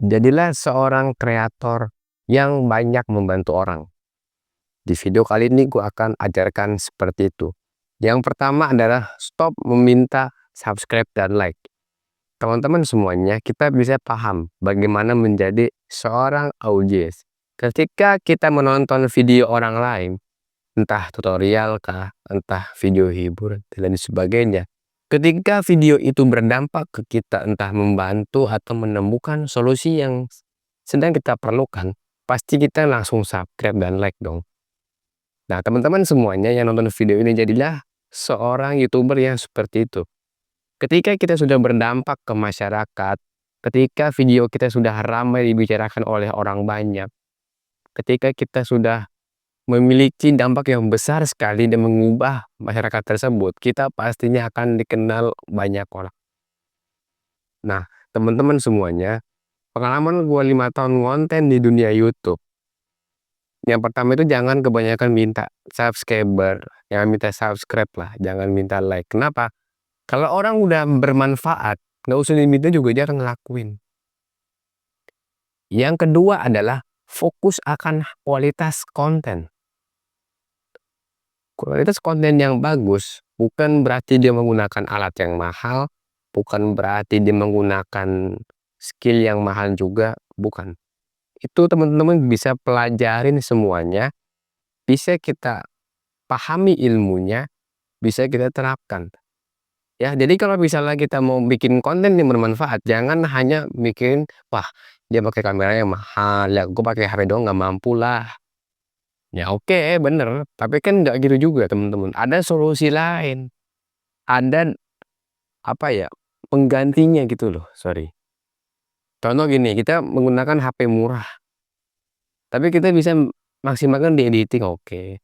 Jadilah seorang kreator yang banyak membantu orang. Di video kali ini gue akan ajarkan seperti itu. Yang pertama adalah stop meminta subscribe dan like. Teman-teman semuanya, kita bisa paham bagaimana menjadi seorang audiens. Ketika kita menonton video orang lain, entah tutorial kah, entah video hiburan, dan lain sebagainya. Ketika video itu berdampak ke kita, entah membantu atau menemukan solusi yang sedang kita perlukan, pasti kita langsung subscribe dan like dong. Nah, teman-teman semuanya yang nonton video ini, jadilah seorang YouTuber yang seperti itu. Ketika kita sudah berdampak ke masyarakat, ketika video kita sudah ramai dibicarakan oleh orang banyak, ketika kita sudah memiliki dampak yang besar sekali dan mengubah masyarakat tersebut, kita pastinya akan dikenal banyak orang. Nah, teman-teman semuanya, pengalaman gue 5 tahun konten di dunia YouTube. Yang pertama itu jangan kebanyakan minta subscriber, jangan minta subscribe lah, jangan minta like. Kenapa? Kalau orang udah bermanfaat, nggak usah diminta juga dia akan ngelakuin. Yang kedua adalah fokus akan kualitas konten. Kualitas konten yang bagus bukan berarti dia menggunakan alat yang mahal, bukan berarti dia menggunakan skill yang mahal juga, bukan. Itu teman-teman bisa pelajarin semuanya, bisa kita pahami ilmunya, bisa kita terapkan. Ya, jadi kalau misalnya kita mau bikin konten yang bermanfaat, jangan hanya bikin, wah dia pakai kamera yang mahal, ya gue pakai HP doang nggak mampu lah. Ya oke, bener, tapi kan nggak gitu juga teman-teman. Ada solusi lain, ada apa ya, penggantinya gitu loh, sorry. Contoh gini, kita menggunakan HP murah, tapi kita bisa maksimalkan di editing, oke.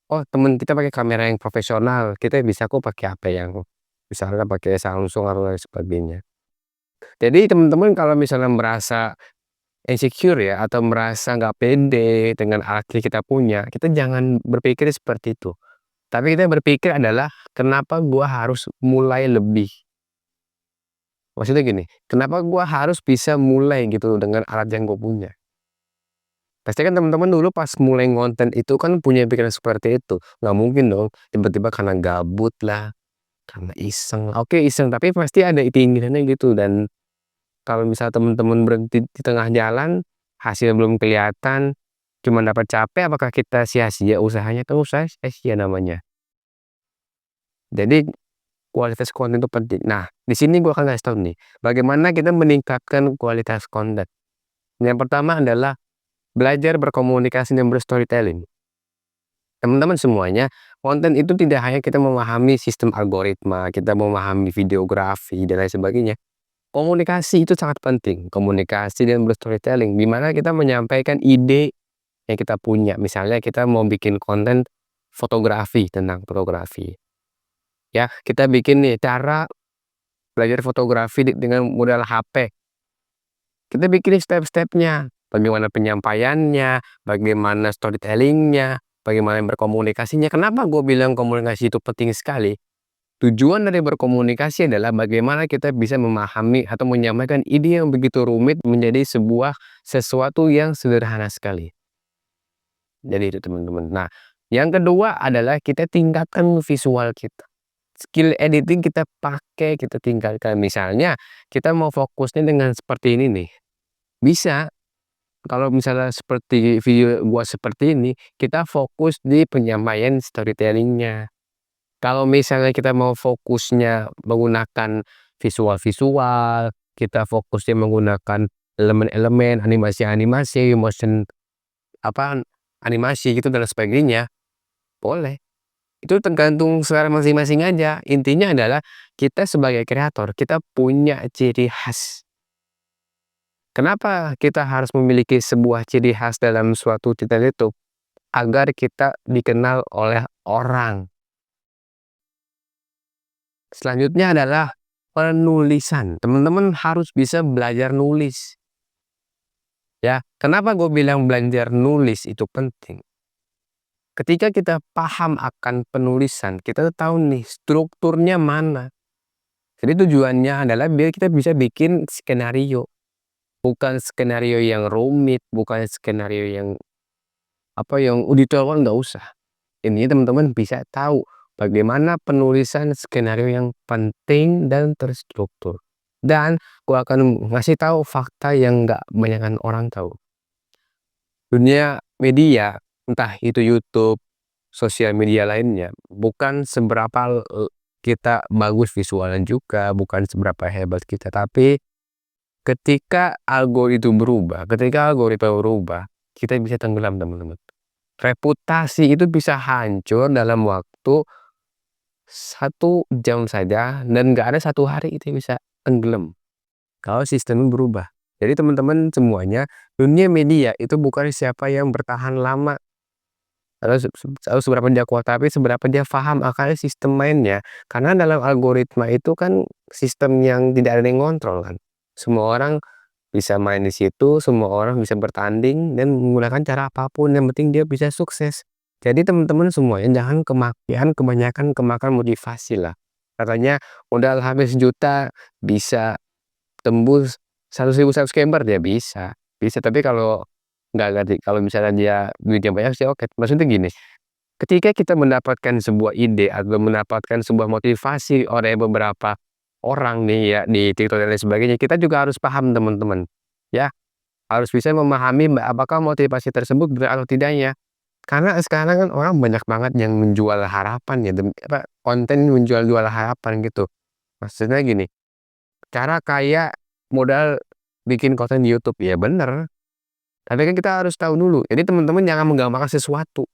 Oh temen kita pakai kamera yang profesional, kita bisa kok pakai HP yang misalnya pakai Samsung atau lain sebagainya. Jadi teman-teman kalau misalnya merasa insecure ya, atau merasa nggak pede dengan alat yang kita punya, kita jangan berpikir seperti itu. Tapi kita berpikir adalah, kenapa gua harus mulai lebih? Maksudnya gini, kenapa gua harus bisa mulai gitu dengan alat yang gue punya? Pasti kan teman-teman dulu pas mulai ngonten itu kan punya pikiran seperti itu. Nggak mungkin dong, tiba-tiba karena gabut lah, karena iseng. Oke iseng, tapi pasti ada keinginannya gitu. Dan kalau misalnya teman-teman berhenti di tengah jalan, hasil belum kelihatan, cuma dapat capek, apakah kita sia-sia usahanya? Kan usaha sia-sia namanya. Jadi kualitas konten itu penting. Nah, di sini gua akan kasih tahu nih, bagaimana kita meningkatkan kualitas konten. Yang pertama adalah belajar berkomunikasi dan berstorytelling. Teman-teman semuanya, konten itu tidak hanya kita memahami sistem algoritma, kita memahami videografi dan lain sebagainya. Komunikasi itu sangat penting, komunikasi dan berstorytelling, di mana kita menyampaikan ide yang kita punya. Misalnya kita mau bikin konten fotografi, tentang fotografi. Ya, kita bikin nih cara belajar fotografi dengan modal HP. Kita bikin step-stepnya, bagaimana penyampaiannya, bagaimana storytellingnya, bagaimana berkomunikasinya. Kenapa gue bilang komunikasi itu penting sekali? Tujuan dari berkomunikasi adalah bagaimana kita bisa memahami atau menyampaikan ide yang begitu rumit menjadi sebuah sesuatu yang sederhana sekali. Jadi itu teman-teman. Nah, yang kedua adalah kita tingkatkan visual kita. Skill editing kita pakai, kita tingkatkan. Misalnya, kita mau fokusnya dengan seperti ini nih. Bisa, kalau misalnya seperti video gua seperti ini, kita fokus di penyampaian storytellingnya. Kalau misalnya kita mau fokusnya menggunakan visual-visual, kita fokusnya menggunakan elemen-elemen, animasi-animasi, motion apa, animasi gitu dan sebagainya, boleh. Itu tergantung selera masing-masing aja. Intinya adalah kita sebagai kreator, kita punya ciri khas. Kenapa kita harus memiliki sebuah ciri khas dalam suatu channel YouTube? Agar kita dikenal oleh orang. Selanjutnya adalah penulisan. Teman-teman harus bisa belajar nulis. Ya, kenapa gue bilang belajar nulis itu penting? Ketika kita paham akan penulisan, kita tahu nih strukturnya mana. Jadi tujuannya adalah biar kita bisa bikin skenario. bukan skenario yang rumit, bukan skenario yang, yang detail nggak usah. Ini teman-teman bisa tahu bagaimana penulisan skenario yang penting dan terstruktur. Dan gua akan ngasih tahu fakta yang nggak kebanyakan orang tahu. Dunia media, entah itu YouTube, sosial media lainnya, bukan seberapa kita bagus visualnya juga, bukan seberapa hebat kita, tapi ketika algoritma berubah, kita bisa tenggelam, teman-teman. Reputasi itu bisa hancur dalam waktu 1 jam saja dan nggak ada 1 hari itu bisa tenggelam kalau sistemnya berubah. Jadi teman-teman semuanya, dunia media itu bukan siapa yang bertahan lama atau seberapa dia kuat, tapi seberapa dia paham akan sistem mainnya. Karena dalam algoritma itu kan sistem yang tidak ada yang ngontrol kan. Semua orang bisa main di situ, semua orang bisa bertanding dan menggunakan cara apapun, yang penting dia bisa sukses. Jadi teman-teman semuanya jangan kebanyakan kemakan motivasi lah. Katanya modal habis juta bisa tembus 100.000 subscriber, dia bisa. Bisa, tapi kalau nggak ngerti, kalau misalnya dia duitnya banyak sih oke. Maksudnya gini, ketika kita mendapatkan sebuah ide atau mendapatkan sebuah motivasi oleh beberapa orang nih ya di TikTok dan lain sebagainya, kita juga harus paham teman-teman, ya. Harus bisa memahami apakah motivasi tersebut benar atau tidaknya. Karena sekarang kan orang banyak banget yang menjual harapan ya, konten menjual-jual harapan gitu. Maksudnya gini, cara kaya modal bikin konten di YouTube, ya bener, tapi kan kita harus tahu dulu. Jadi teman-teman jangan menggampangkan sesuatu.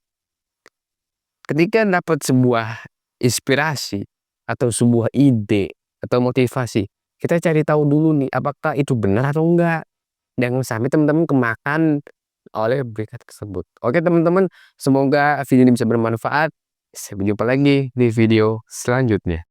Ketika dapat sebuah inspirasi atau sebuah ide atau motivasi, kita cari tahu dulu nih apakah itu benar atau enggak. Jangan sampai teman-teman kemakan oleh berita tersebut. Oke teman-teman, semoga video ini bisa bermanfaat. Sampai jumpa lagi di video selanjutnya.